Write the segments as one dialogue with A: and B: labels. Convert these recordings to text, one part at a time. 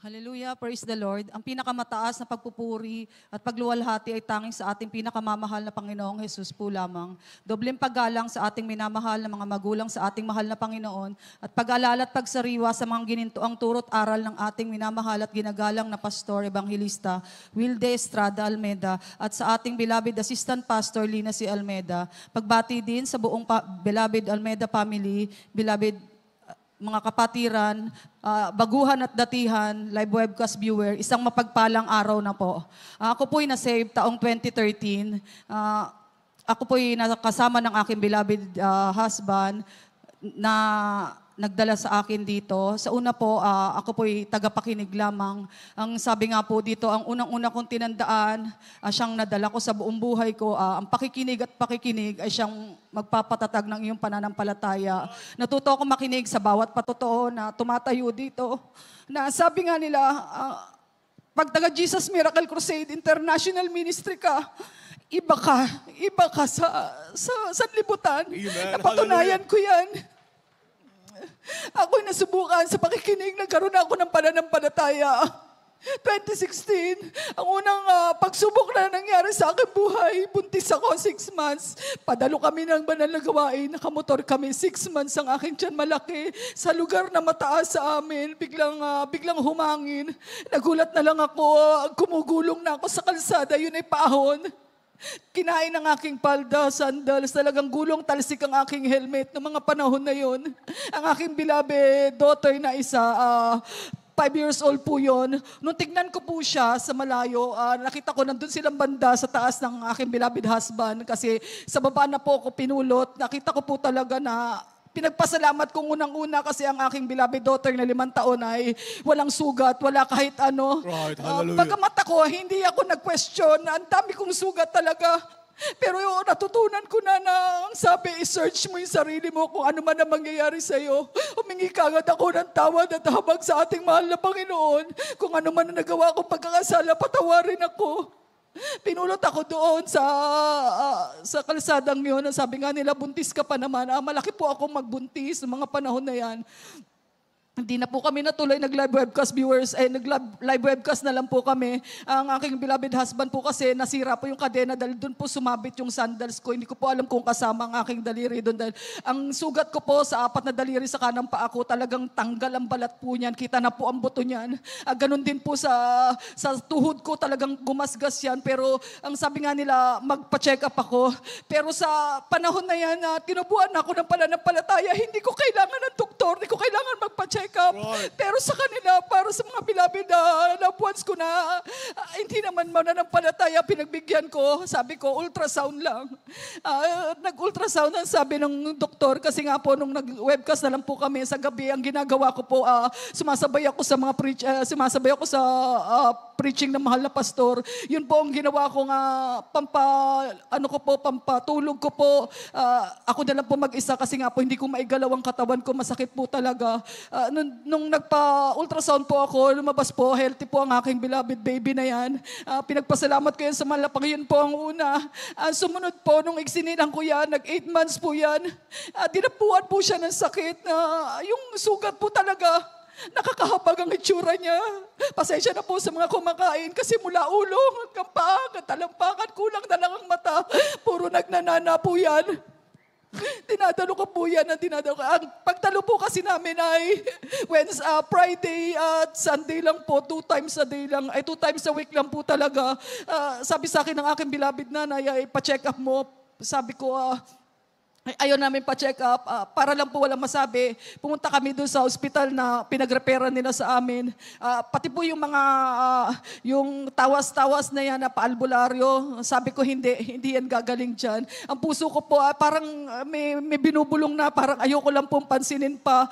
A: Hallelujah, praise the Lord. Ang pinakamataas na pagpupuri at pagluwalhati ay tanging sa ating pinakamamahal na Panginoong Jesus po lamang. Dobleng paggalang sa ating minamahal na mga magulang sa ating mahal na Panginoon at pag-alala at pagsariwa sa mga ginintoang turot aral ng ating minamahal at ginagalang na Pastor Evangelista Wilde Estrada Almeda at sa ating beloved Assistant Pastor Lina C. Almeda. Pagbati din sa buong beloved Almeda family, beloved mga kapatiran, baguhan at datihan, live webcast viewer, isang mapagpalang araw na po. Ako po'y na-save taong 2013. Ako po'y nakasama ng aking beloved husband na nagdala sa akin dito. Sa una po, ako po'y tagapakinig lamang. Ang sabi nga po dito, ang unang-una kong tinandaan, siyang nadala ko sa buong buhay ko. Ang pakikinig at pakikinig ay siyang magpapatatag ng iyong pananampalataya. Natuto ako makinig sa bawat patotoo na tumatayo dito. Na sabi nga nila, pag taga Jesus Miracle Crusade International Ministry ka, iba ka sa sanlibutan. Napatunayan ko yan. Ako'y nasubukan sa pakikinig, nagkaroon ako ng pananampalataya. 2016, ang unang pagsubok na nangyari sa aking buhay, buntis ako 6 months. Padalo kami ng banal na gawain, nakamotor kami 6 months ang aking tiyan malaki. Sa lugar na mataas sa amin, biglang humangin. Nagulat na lang ako, kumugulong na ako sa kalsada, yun ay paahon. Kinain ang aking palda, sandals, talagang gulong talsik ang aking helmet noong mga panahon na yon. Ang aking beloved daughter na isa, 5 years old po yun. Nung tignan ko po siya sa malayo, nakita ko nandun silang banda sa taas ng aking beloved husband kasi sa baba na po ako pinulot. Nakita ko po talaga na pinagpasalamat kong unang-una kasi ang aking beloved daughter na 5 taon ay walang sugat, wala kahit ano.
B: Right, hallelujah.
A: Pagkamat ako, hindi ako nag-question. Ang dami kong sugat talaga. Pero natutunan ko na ang sabi, i-search mo yung sarili mo kung ano man ang mangyayari sa'yo. Humingi kagad ako ng tawad at habag sa ating mahal na Panginoon. Kung ano man ang nagawa kong pagkakasala, patawarin ako. Pinulot ako doon sa kalsadang yun. Sabi nga nila, buntis ka pa naman. Malaki po akong magbuntis ng mga panahon na yan. Hindi na po kami natuloy nag-live webcast viewers, nag-live webcast na lang po kami. Ang aking beloved husband po kasi nasira po yung kadena dahil doon po sumabit yung sandals ko. Hindi ko po alam kung kasama ang aking daliri doon dahil ang sugat ko po sa 4 na daliri sa kanang paa ko, talagang tanggal ang balat po niyan. Kita na po ang buto niyan. Ganon din po sa tuhod ko, talagang gumasgas yan. Pero ang sabi nga nila, magpa-check up ako. Pero sa panahon na yan, tinubuan ako ng pananampalataya. Hindi ko kailangan ng doktor, hindi ko kailangan magpa-check up. Right. Pero sa kanila, para sa mga beloved loved ones ko na hindi naman mananampalataya, pinagbigyan ko. Sabi ko, ultrasound lang. Nag-ultrasound ang sabi ng doktor kasi nga po nung nag-webcast na lang po kami sa gabi, ang ginagawa ko po, sumasabay ako sa mga preaching ng mahal na pastor. Yun po ang ginawa ko nga pampatulog ko po. Ako na lang po mag-isa kasi nga po hindi ko maigalaw ang katawan ko, masakit po talaga. Nung nagpa-ultrasound po ako, lumabas po, healthy po ang aking beloved baby na yan. Pinagpasalamat ko yan sa malapang, yun po ang una. Sumunod po, nung iksinilang ko yan, nag-8 months po yan. Dinapuan po siya ng sakit. Yung sugat po talaga, nakakahabag ang itsura niya. Pasensya na po sa mga kumakain kasi mula ulo hanggang paa, hanggang talampakan, kulang na lang ang mata. Puro nagnanana po yan. Dinadalo ko po yan. Ang pagdalo po kasi namin ay Friday at Sunday lang po. 2 times a day lang. 2 times a week lang po talaga. Sabi sa akin ng aking beloved nanay, ay pa-check up mo. Sabi ko, ayaw namin pa-check up. Para lang po walang masabi. Pumunta kami doon sa ospital na pinag-repera nila sa amin. Pati po yung mga, yung tawas-tawas na yan na paalbularyo. Sabi ko, hindi yan gagaling dyan. Ang puso ko po, parang may binubulong na, parang ayoko lang pong pansinin pa.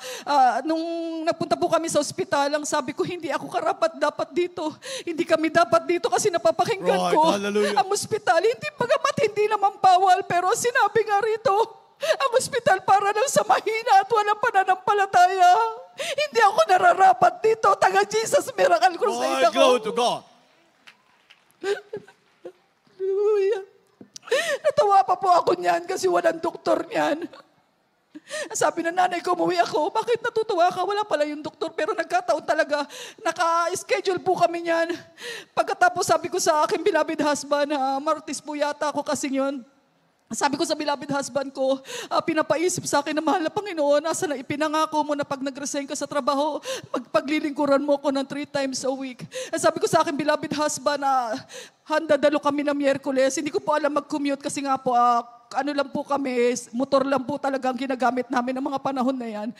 A: Nung napunta po kami sa ospital, ang sabi ko, hindi ako karapat-dapat dito. Hindi kami dapat dito kasi napapakinggan ko.
B: Hallelujah.
A: Ang ospital, hindi pagamat hindi naman bawal, pero sinabi nga rito, ang ospital para lang sa mahina at walang pananampalataya. Hindi ako nararapat dito. Taga Jesus Miracle Crusade ako.
B: Glory to God.
A: Hallelujah. Natawa pa po ako niyan kasi walang doktor niyan.
B: Sabi ng nanay ko, umuwi ako. Bakit natutuwa ka? Wala pala yung doktor. Pero nagkataon talaga, naka-schedule po kami niyan. Pagkatapos sabi ko sa aking beloved husband, Martis po yata ako kasi yun. Sabi ko sa beloved husband ko, pinapaisip sa akin na mahal na Panginoon, nasa na ipinangako mo na pag nag-resign ka sa trabaho, paglilingkuran mo ko ng 3 times a week. Sabi ko sa akin, beloved husband, handa dalo kami ng Miyerkules. Hindi ko po alam mag-commute kasi nga po, ano lang po kami, motor lang po talaga ang ginagamit namin ng mga panahon na yan.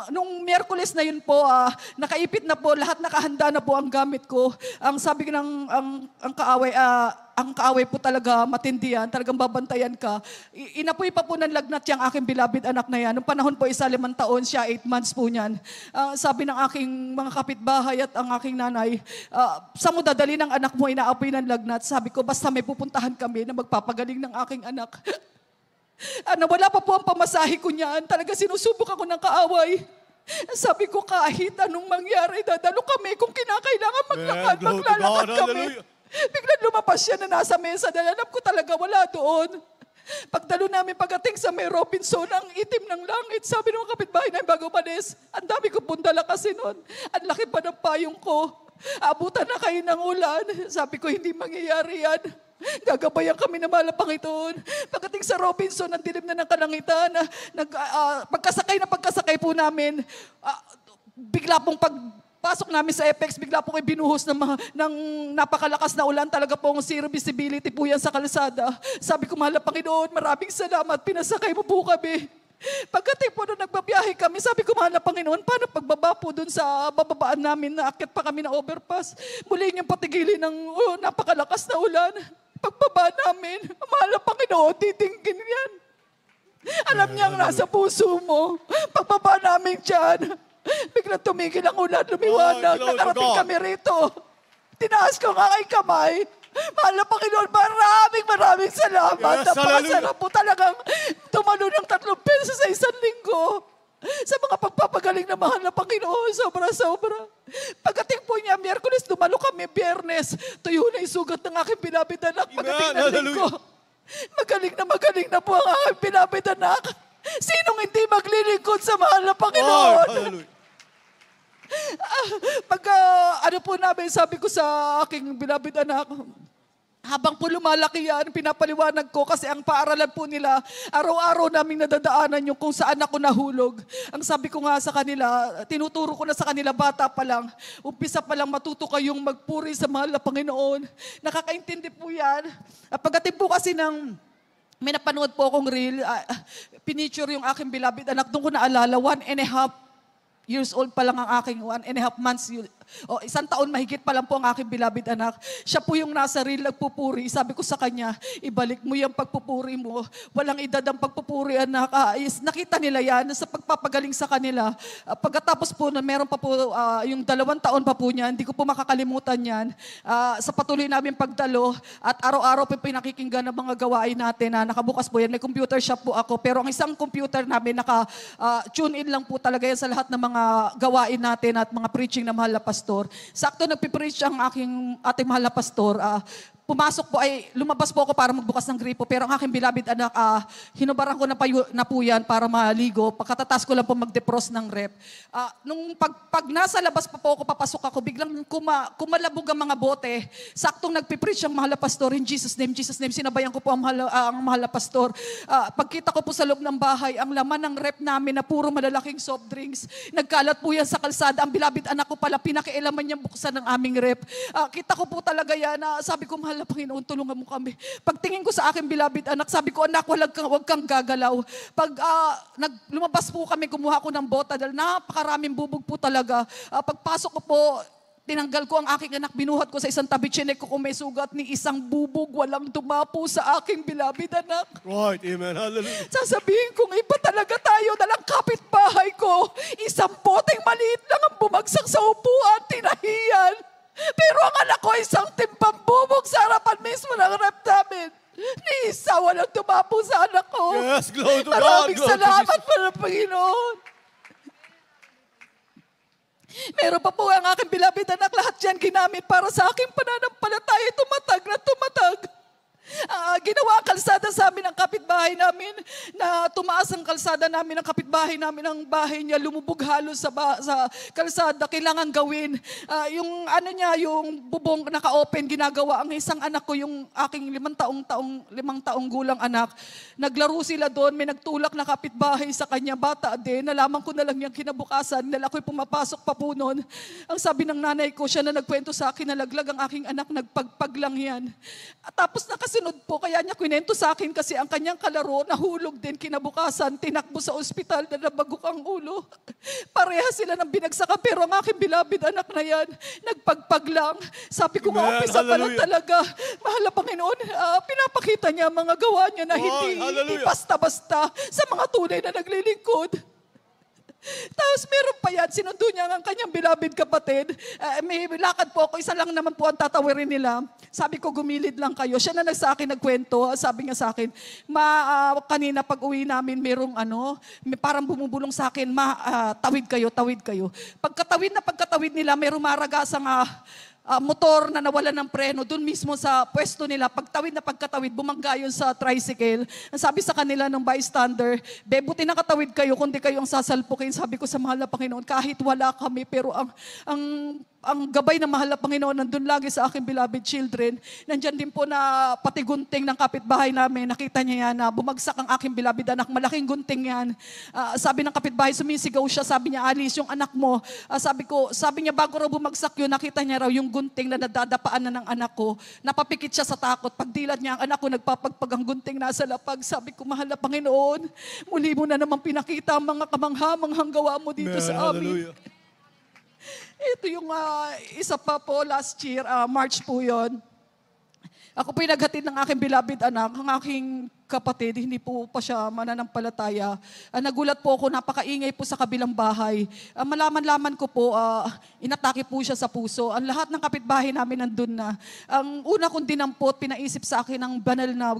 B: Nung Miyerkules na yun po, nakaipit na po, lahat nakahanda na po ang gamit ko. Ang sabi ng ang kaaway po talaga matindi yan, talagang babantayan ka. Inapoy pa po ng lagnat yung aking beloved anak na yan. Nung panahon po, 5 taon, siya 8 months po niyan. Sabi ng aking mga kapitbahay at ang aking nanay, sa mo dadali ng anak mo, inaapoy ng lagnat. Sabi ko, basta may pupuntahan kami na magpapagaling ng aking anak. Wala pa po ang pamasahe ko niyan. Talaga sinusubok ako ng kaaway. Sabi ko, kahit anong mangyari, dadalo kami. Kung kinakailangan maglakad, maglalakad kami. Biglang lumabas siya na nasa mesa. Dahil alam ko talaga, wala doon. Pagdalo namin pagdating sa may Robinson, ang itim ng langit. Sabi ng mga kapitbahay na bago umalis, ang dami ko pundala kasi noon. Ang laki pa ng payong ko. Abutan na kayo ng ulan. Sabi ko, hindi mangyayari yan. Gagabayan kami na mahal na Panginoon. Pagdating sa Robinson, ang dilim na ng kalangitan. Pagkasakay po namin, bigla pong pagpasok namin sa Apex, bigla po kayo binuhos ng napakalakas na ulan. Talaga pong zero visibility po yan sa kalsada. Sabi ko, mahal na Panginoon, maraming salamat. Pinasakay mo po kami. Pagdating po nung nagbabiyahe kami, sabi ko, mahal na Panginoon, paano pagbaba po dun sa bababaan namin, naakyat pa kami ng overpass. Muli niyong patigilin ng napakalakas na ulan. Pagbaba namin, mahal na Panginoon, titingin yan. Alam niya ang nasa puso mo. Pagbaba namin dyan, biglang tumigil ang ulan, lumiwanag, nakarating kami rito. Tinaas ko nga ay kamay. Mahal na Panginoon, maraming salamat.
C: Yes,
B: Napakasarap po talagang tumalo ng 3 pesos sa 1 linggo. Sa mga pagpapagaling na mahal na Panginoon, sobra-sobra. Pagdating po niya, Miyerkules, dumalo kami, Biyernes. Tuyo na yung sugat ng aking beloved anak. Pagdating ng linggo, magaling na po ang aking beloved anak. Sinong hindi maglilingkod sa mahal na Panginoon? Ano po namin, sabi ko sa aking beloved anak, habang po lumalaki yan, pinapaliwanag ko kasi ang paaralan po nila, araw-araw naming nadadaanan yung kung saan ako nahulog. Ang sabi ko nga sa kanila, tinuturo ko na sa kanila bata pa lang, umpisa pa lang matuto kayong magpuri sa mahal na Panginoon. Nakakaintindi po yan. Pagdating po kasi may napanood po akong reel, pinicture yung aking beloved anak, doon ko naalala, 1.5 years old pa lang ang aking 1.5 months. 1 taon mahigit pa lang po ang aking beloved anak. Siya po yung nasa reel nagpupuri. Sabi ko sa kanya, ibalik mo yung pagpupuri mo. Walang edad ang pagpupuri, anak. Nakita nila yan sa pagpapagaling sa kanila. Pagkatapos po, meron pa po yung 2 taon pa po niya. Hindi ko po makakalimutan yan. Sa patuloy namin pagdalo at araw-araw po pinakikinggan ng mga gawain natin na nakabukas po yan. May computer shop po ako. Pero ang isang computer namin, naka-tune in lang po talaga yan sa lahat ng mga gawain natin at mga preaching na mahal na pastor. Sakto nagpipreach ang ating mahal na pastor. Pumasok po lumabas po ako para magbukas ng gripo, pero ang aking beloved anak, hinubaran ko na po yan para maligo. Pagkatatas ko lang po mag-defrost ng rep. Nung pag nasa labas pa po ako, papasok ako, biglang kumalabog ang mga bote. Saktong nagpipreach ang mahal na pastor, in Jesus' name, sinabayan ko po ang mahal na pastor. Pagkita ko po sa loob ng bahay, ang laman ng rep namin na puro malalaking soft drinks, nagkalat po yan sa kalsada. Ang beloved anak ko pala, pinakialaman niyang buksan ng aming rep. Kita ko po talaga yan, sabi ko, mahal na Panginoon, tulungan mo kami. Pagtingin ko sa aking beloved anak, sabi ko, anak, huwag kang gagalaw. Pag lumabas po kami, kumuha ko ng bota dahil napakaraming bubog po talaga. Pagpasok ko po, tinanggal ko ang aking anak, binuhat ko sa isang tabi, chinek ko kung may sugat ni isang bubog, walang dumapo sa aking beloved anak.
C: Right, amen, hallelujah.
B: Sasabihin kong iba talaga tayo, dalang kapitbahay ko, isang poteng maliit lang ang bumagsak sa upuan, tinahiyan. Pero ang anak ko, isang timbang bubog sa harapan mismo ng rep namin. Ni isa, walang tumapo sa anak ko.
C: Yes, glory to God.
B: Maraming
C: Glory to
B: salamat
C: Jesus.
B: po ng Panginoon. Meron pa po ang aking beloved anak, lahat yan ginamit para sa aking pananampalataya, tumatag na tumatag. Ginawa ang kalsada sa amin ng kapitbahay namin na tumaas ang kalsada namin, ang kapitbahay namin, ang bahay niya, lumubog halos sa kalsada, kailangan gawin. Yung ano niya, yung bubong naka-open, ginagawa. Ang isang anak ko, yung aking 5 taong gulang anak, naglaro sila doon, may nagtulak na kapitbahay sa kanya, bata din, nalaman ko na lang yung kinabukasan, dahil ako'y pumapasok pa po noon. Ang sabi ng nanay ko, siya na nagkwento sa akin, nalaglag ang aking anak, nagpagpag lang yan. At tapos nakasunod po, kaya niya kwento sa akin kasi ang kanyang kalaro, nahulog din kinabukasan, tinakbo sa ospital na nabagok ang ulo. Pareha sila ng binagsakan, pero ang aking bilabid anak na yan, nagpagpag lang. Sabi ko,
C: Amen.
B: umpisa pa lang
C: Hallelujah.
B: talaga. Mahal na Panginoon, pinapakita niya mga gawa niya na hindi
C: Hallelujah.
B: basta-basta sa mga tunay na naglilingkod. Tapos meron pa yan, sinundo niya ang kanyang bilabid kapatid. May lakad po ako, isa lang naman po ang tatawirin nila. Sabi ko, gumilid lang kayo. Siya na sa akin nagkwento, sabi niya sa akin, kanina pag uwi namin, merong may parang bumubulong sa akin, tawid kayo. Pagkatawid nila, merong maragasang motor na nawalan ng preno, doon mismo sa pwesto nila, pagkatawid, bumangga yun sa tricycle. Ang sabi sa kanila ng bystander, buti nakatawid kayo, kundi kayo ang sasalpukin. Sabi ko sa mahal na Panginoon, kahit wala kami, pero ang gabay ng mahal na Panginoon nandun lagi sa aking beloved children. Nandyan din po na pati gunting ng kapitbahay namin. Nakita niya yan na bumagsak ang aking beloved anak. Malaking gunting yan. Sabi ng kapitbahay, sumisigaw siya. Sabi niya, Alice, yung anak mo. Sabi niya, bago raw bumagsak yun, nakita niya raw yung gunting na nadadapaan na ng anak ko. Napapikit siya sa takot. Pagdilat niya, ang anak ko nagpapagpag ang gunting nasa lapag. Sabi ko, mahal na Panginoon, muli mo na naman pinakita ang mga kamangha-manghang gawa mo dito
C: Amen.
B: sa amin.
C: Hallelujah.
B: Ito yung isa pa po last year, March po yon. Ako po yung naghatid ng aking beloved anak, ang aking kapatid, hindi po pa siya mananampalataya. Nagulat po ako, napakaingay po sa kabilang bahay. Malaman-laman ko po, inatake po siya sa puso. Ang lahat ng kapitbahay namin nandun na. Ang una kong dinampot, pinaisip sa akin ang banal na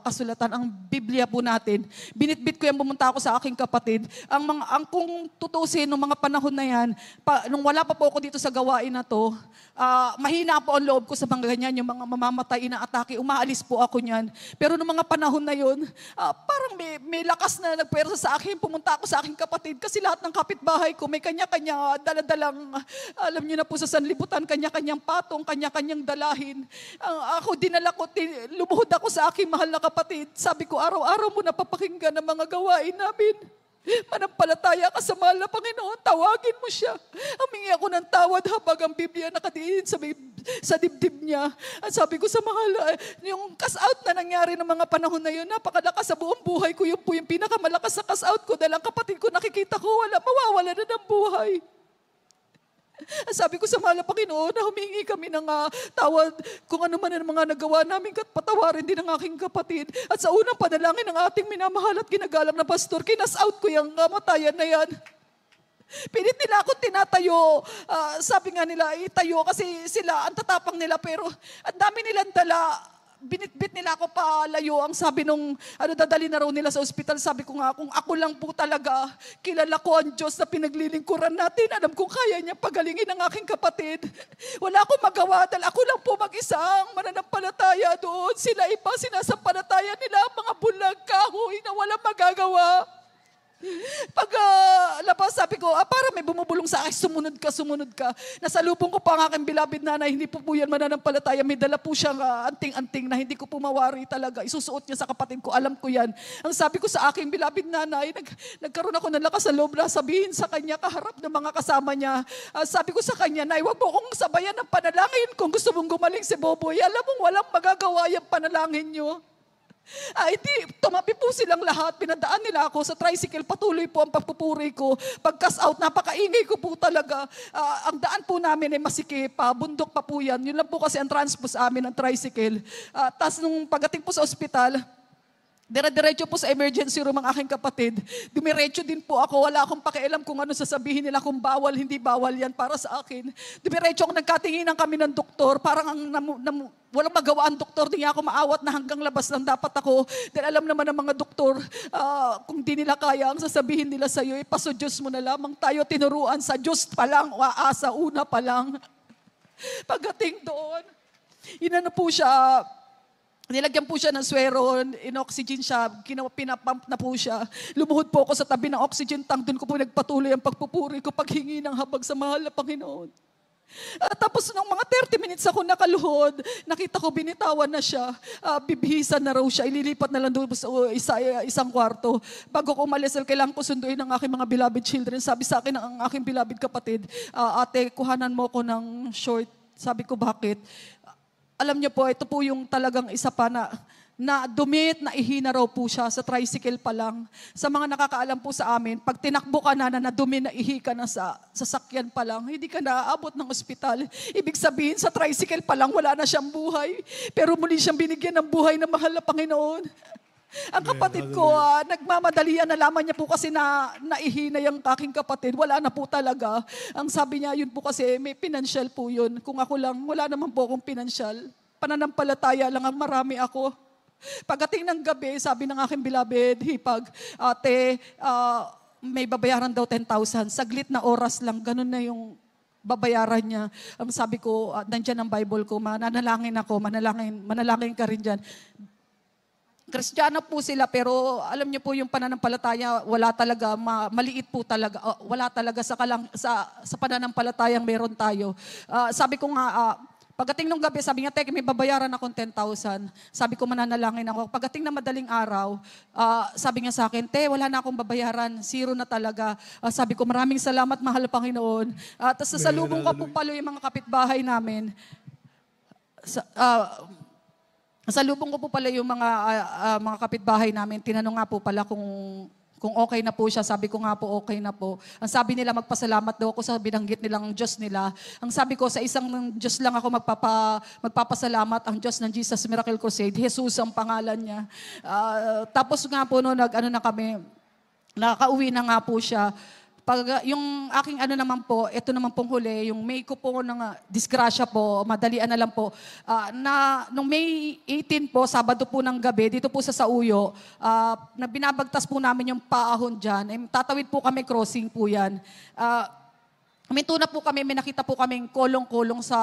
B: kasulatan, ang Biblia po natin. Binitbit ko yan, bumunta ako sa aking kapatid. Ang kung tutusin, nung mga panahon na yan, nung wala pa po ako dito sa gawain na to, mahina po ang loob ko sa mga ganyan, yung mga mamamatay na atake, umaalis po ako niyan. Pero nung mga panahon na yun, parang may lakas na nagpwersa sa akin. Pumunta ako sa aking kapatid kasi lahat ng kapitbahay ko may kanya-kanya daladalang, alam niyo na po sa sanlibutan, kanya-kanyang patong, kanya-kanyang dalahin. Ako dinala ko, lumuhod ako sa aking mahal na kapatid. Sabi ko, araw-araw mo napapakinggan ang mga gawain namin. Manampalataya ka sa mahal na Panginoon, tawagin mo siya. Humingi ako ng tawad habang ang Biblia nakadiin sa dibdib niya. At sabi ko sa mahal, yung cast out na nangyari ng mga panahon na yun, napakalakas sa buong buhay ko. Yun po yung pinakamalakas sa cast out ko dahil ang kapatid ko nakikita ko, mawawala na ng buhay. Sabi ko sa mahal na Panginoon na humingi kami ng tawad kung ano man ang mga nagawa namin at patawarin din ng aking kapatid. At sa unang panalangin ng ating minamahal at ginagalang na pastor, kinas-out ko yung kamatayan na yan. Pilit nila ako tinatayo. Sabi nga nila, itayo kasi sila, ang tatapang nila pero ang dami nilang dala. Binitbit nila ako palayo. Ang sabi nung, dadali na raw nila sa ospital. Sabi ko nga, kung ako lang po talaga, kilala ko ang Diyos na pinaglilingkuran natin. Alam kong kaya niya pagalingin ang aking kapatid. Wala akong magawa dahil ako lang po mag-isang mananampalataya doon. Sila iba, sinasampalataya nila ang mga bulag kahoy na walang magagawa. Pag labas, sabi ko, para may bumubulong sa akin, sumunod ka. Nasalubong ko pa ang aking beloved nanay, hindi po yan mananampalataya. May dala po siyang anting-anting na hindi ko pumawari talaga. Isusuot niya sa kapatid ko, alam ko yan. Ang sabi ko sa aking beloved nanay, nagkaroon ako ng lakas sa loob na sabihin sa kanya, kaharap ng mga kasama niya. Sabi ko sa kanya, Nay, wag mo kong sabayan ng panalangin kung gusto mong gumaling si Boboy. Alam mong walang magagawa yung panalangin niyo. Hindi, tumabi po silang lahat. Pinadaan nila ako sa tricycle. Patuloy po ang pagpupuri ko. Pag-cast out, napakaingay ko po talaga. Ang daan po namin ay masikip pa. Bundok pa po yan. Yun lang po kasi ang transpose amin, ang tricycle. Tapos nung pagdating po sa ospital, dire-diretso po sa emergency room ang aking kapatid. Dumiretso din po ako. Wala akong pakialam kung ano sasabihin nila, kung bawal, hindi bawal yan para sa akin. Dumiretso ako, nagkatinginan kami ng doktor. Parang walang magawa ang doktor. Di niya ako maawat na hanggang labas lang dapat ako. Dahil alam naman ng mga doktor, kung di nila kaya, ang sasabihin nila sa'yo, ipaso Diyos mo na lamang. Tayo tinuruan sa Diyos pa lang, sa una pa lang. Pagdating doon, inano po siya, Nilagyan po siya ng swero, in-oxygen siya, pinapump na po siya. Lumuhod po ako sa tabi ng oxygen tank, doon ko po nagpatuloy ang pagpupuri ko, paghingi ng habag sa mahal na Panginoon. At tapos nung mga 30 minutes ako nakaluhod, nakita ko binitawan na siya, bibihisan na raw siya, ililipat na lang doon sa isang kwarto. Bago ko umalis, kailangan ko sunduin ng aking mga beloved children. Sabi sa akin ng aking beloved kapatid, ate, kuhanan mo ko ng short. Sabi ko, bakit? Alam niyo po, ito po yung talagang isa pa na dumit, na ihina raw po siya sa tricycle pa lang. Sa mga nakakaalam po sa amin, pag tinakbo ka na dumi, na ihi ka na sa sasakyan pa lang, hindi ka naaabot ng ospital. Ibig sabihin, sa tricycle pa lang, wala na siyang buhay. Pero muli siyang binigyan ng buhay na mahal na Panginoon. Ang kapatid ko, nagmamadalian, nalaman niya po kasi na naihina yung aking kapatid. Wala na po talaga. Ang sabi niya, yun po kasi may financial po yun. Kung ako lang, wala naman po akong financial. Pananampalataya lang ang marami ako. Pagdating ng gabi, sabi ng aking beloved hipag, ate, may babayaran daw 10,000. Saglit na oras lang, ganun na yung babayaran niya. Ang sabi ko, nandyan ang Bible ko, mananalangin ako, manalangin ka rin dyan. Kristiyano po sila, pero alam niyo po yung pananampalataya, wala talaga, maliit po talaga. Wala talaga sa pananampalatayang meron tayo. Sabi ko nga, pagdating ng gabi, sabi niya, Tek, may babayaran akong 10,000. Sabi ko, mananalangin ako. Pagdating na madaling araw, sabi niya sa akin, Te, wala na akong babayaran. Zero na talaga. Sabi ko, maraming salamat, mahal Panginoon. Tapos sasalubong ko po pala yung mga kapitbahay namin. Salubong ko po pala yung mga kapitbahay namin. Tinanong nga po pala kung okay na po siya. Sabi ko nga po, okay na po. Ang sabi nila, magpasalamat daw ako sa binanggit nilang Diyos nila. Ang sabi ko, sa isang Diyos lang ako magpapasalamat, ang Diyos ng Jesus Miracle Crusade. Jesus ang pangalan niya. Tapos nga po, na kami, nakauwi na nga po siya. Pag yung aking naman po, ito naman pong huli, yung May ko po ng disgrasya po, madalian na lang po, nung May 18 po, Sabado po ng gabi, dito po sa Sauyo, na binabagtas po namin yung paahon dyan. Tatawid po kami, crossing po yan. Minto na po kami, may nakita po kaming kolong-kolong sa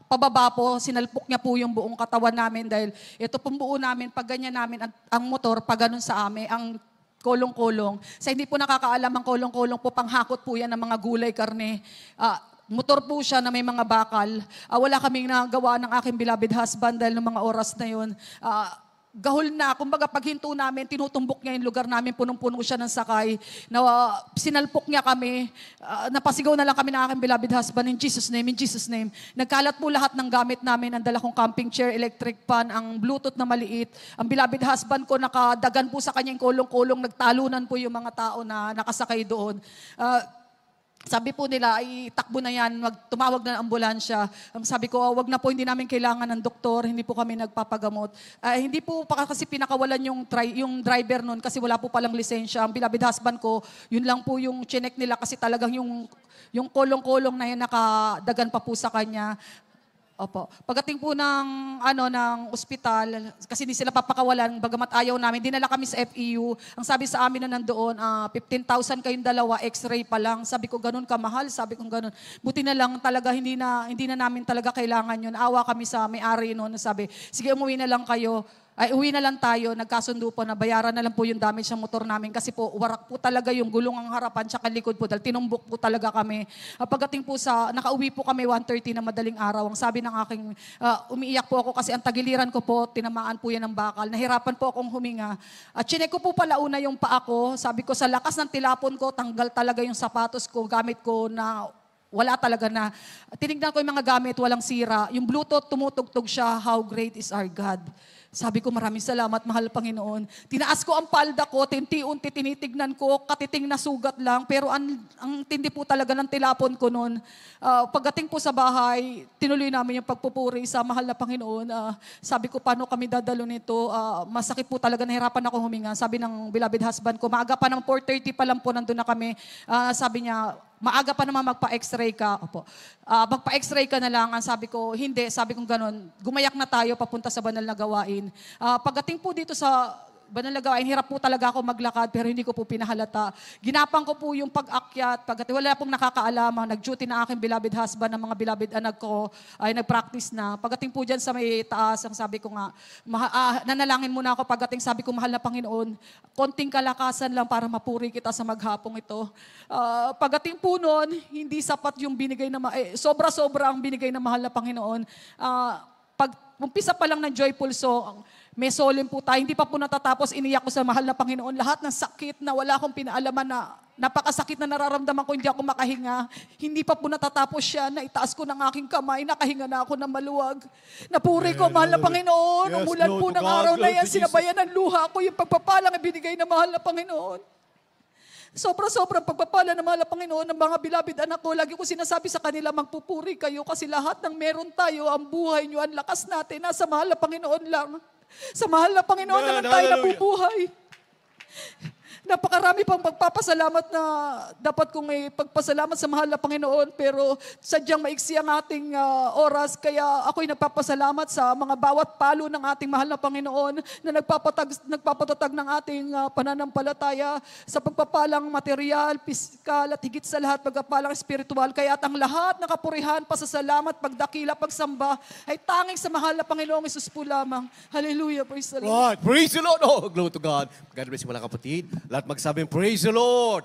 B: pababa po, sinalpok niya po yung buong katawan namin dahil ito pong buo namin, pag ganyan namin, ang motor, pag ganun sa amin, ang kolong-kolong. Sa hindi po nakakaalam, ang kolong-kolong po, panghakot po yan ng mga gulay, karne. Motor po siya na may mga bakal. Wala kaming nagawa ng aking beloved husband dahil ng mga oras na yun. Gahol na, kumbaga paghinto namin, tinutumbok niya yung lugar namin, punong-puno siya ng sakay. Sinalpok niya kami, napasigaw na lang kami ng aking beloved husband, in Jesus' name, in Jesus' name. Nagkalat po lahat ng gamit namin, ang dala kong camping chair, electric pan, ang Bluetooth na maliit. Ang beloved husband ko, nakadagan po sa kanyang kolong-kolong, nagtalunan po yung mga tao na nakasakay doon. Sabi po nila, ay takbo na yan, tumawag na ng ambulansya. Sabi ko, wag na po, hindi namin kailangan ng doktor, hindi po kami nagpapagamot. Hindi po kasi pinakawalan yung driver nun kasi wala po palang lisensya. Ang beloved husband ko, yun lang po yung chinek nila kasi talagang yung kolong-kolong na yun nakadagan pa po sa kanya. Opo. Pagdating po ng ospital, kasi hindi sila papakawalan, bagamat ayaw namin, dinala kami sa FEU. Ang sabi sa amin na nandoon, 15,000 kayong dalawa, x-ray pa lang. Sabi ko, ganun kamahal? Sabi ko, ganun. Buti na lang talaga, hindi na namin talaga kailangan yun. Awa kami sa may-ari noon. Sabi, sige, umuwi na lang kayo. Uwi na lang tayo, nagkasundo po na bayaran na lang po yung damage ng motor namin kasi po warak po talaga yung gulong ang harapan tsaka likod po dahil tinumbok po talaga kami. Pagdating po nakauwi po kami 1:30 na madaling araw. Ang sabi ng aking, umiiyak po ako kasi ang tagiliran ko po, tinamaan po yan ng bakal. Nahirapan po akong huminga. Chinek ko po pala una yung paa ko. Sabi ko sa lakas ng tilapon ko, tanggal talaga yung sapatos ko, gamit ko na wala talaga na. Tinignan ko yung mga gamit, walang sira. Yung Bluetooth, tumutugtog siya, how great is our God. Sabi ko, maraming salamat, mahal Panginoon. Tinaas ko ang palda ko, tinti-unti tinitignan ko, katiting na sugat lang, pero ang tindi po talaga ng tilapon ko noon. Pagdating po sa bahay, tinuloy namin yung pagpupuri sa mahal na Panginoon. Sabi ko, paano kami dadalo nito? Masakit po talaga, nahirapan ako huminga. Sabi ng beloved husband ko, maaga pa ng 4:30 pa lang po, nandun na kami. Sabi niya, maaga pa naman magpa-x-ray ka. Opo. Magpa-x-ray ka na lang. Ang sabi ko, hindi. Sabi ko ganun, gumayak na tayo papunta sa banal na gawain. Pagdating po dito sa
A: banal na gawain, hirap po talaga ako maglakad pero hindi ko po pinahalata. Ginapang ko po yung pag-akyat, pagkat wala pong nakakaalam, nag-duty na aking beloved husband, ng mga beloved anak ko ay nag-practice na. Pagdating po dyan sa may taas, ang sabi ko nga, nanalangin muna ako pagdating sabi ko, mahal na Panginoon, konting kalakasan lang para mapuri kita sa maghapong ito. Pagdating po noon, hindi sapat yung binigay na, sobra-sobra ang binigay na mahal na Panginoon. Pag umpisa pa lang ng Joyful Song, may solemn po tayo, hindi pa po natatapos, iniyak ko sa mahal na Panginoon. Lahat ng sakit na wala akong pinaalaman na napakasakit na nararamdaman ko, hindi ako makahinga. Hindi pa po natatapos siya, naitaas ko ng aking kamay, nakahinga na ako ng maluwag. Napuri ko, mahal na Panginoon,
C: Yes,
A: umulan
C: Lord,
A: po
C: to
A: ng
C: God,
A: araw na
C: Lord,
A: yan,
C: to Jesus.
A: sinabayan ng luha ko, yung pagpapalang ibinigay na mahal na Panginoon. Sobra-sobrang pagpapala ng mahal na Panginoon ng mga beloved anak ko. Lagi ko sinasabi sa kanila, magpupuri kayo kasi lahat ng meron tayo, ang buhay nyo, ang lakas natin, nasa mahal na Panginoon lang. Sa mahal na Panginoon na lang tayo
C: Hallelujah.
A: nabubuhay. Napakarami pang pagpapasalamat na dapat kong may pagpasalamat sa mahal na Panginoon, pero sadyang maiksi ang ating oras, kaya ako'y nagpapasalamat sa mga bawat palo ng ating mahal na Panginoon na nagpapatatag ng ating pananampalataya sa pagpapalang material, pisikal at higit sa lahat pagpapalang espiritual. Kaya at ang lahat ng kapurihan, pasasalamat, pagdakila, pagsamba ay tanging sa mahal na Panginoong Hesus po lamang. Hallelujah, praise the Lord.
C: Right. Praise the Lord. Oh, glory to God. God bless you mga kapatid. Lahat magsabing, praise the Lord.